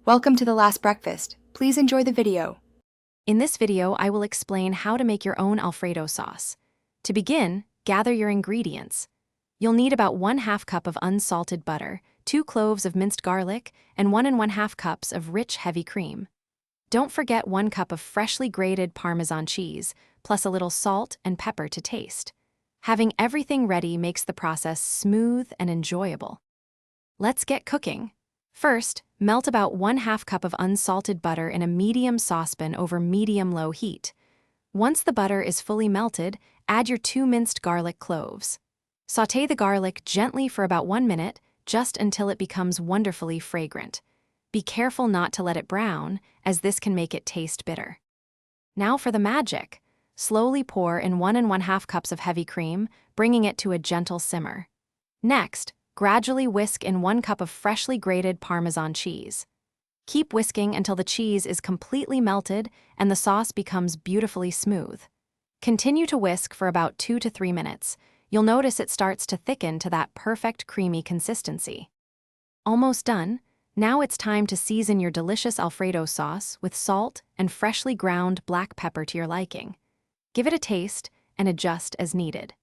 Welcome to the last breakfast. Please enjoy the video. In this video, I will explain how to make your own Alfredo sauce. To begin, gather your ingredients. You'll need about 1/2 cup of unsalted butter, 2 cloves of minced garlic, and 1 1/2 cups of rich, heavy cream. Don't forget 1 cup of freshly grated Parmesan cheese, plus a little salt and pepper to taste. Having everything ready makes the process smooth and enjoyable. Let's get cooking. First, melt about 1/2 cup of unsalted butter in a medium saucepan over medium-low heat. Once the butter is fully melted, add your 2 minced garlic cloves. Sauté the garlic gently for about 1 minute, just until it becomes wonderfully fragrant. Be careful not to let it brown, as this can make it taste bitter. Now for the magic. Slowly pour in 1 1/2 cups of heavy cream, bringing it to a gentle simmer. Next, gradually whisk in 1 cup of freshly grated Parmesan cheese. Keep whisking until the cheese is completely melted and the sauce becomes beautifully smooth. Continue to whisk for about 2 to 3 minutes. You'll notice it starts to thicken to that perfect creamy consistency. Almost done. Now it's time to season your delicious Alfredo sauce with salt and freshly ground black pepper to your liking. Give it a taste and adjust as needed.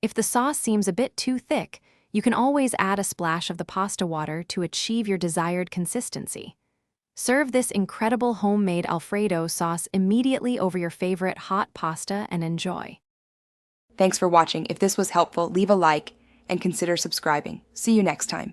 If the sauce seems a bit too thick, you can always add a splash of the pasta water to achieve your desired consistency. Serve this incredible homemade Alfredo sauce immediately over your favorite hot pasta and enjoy. Thanks for watching. If this was helpful, leave a like and consider subscribing. See you next time.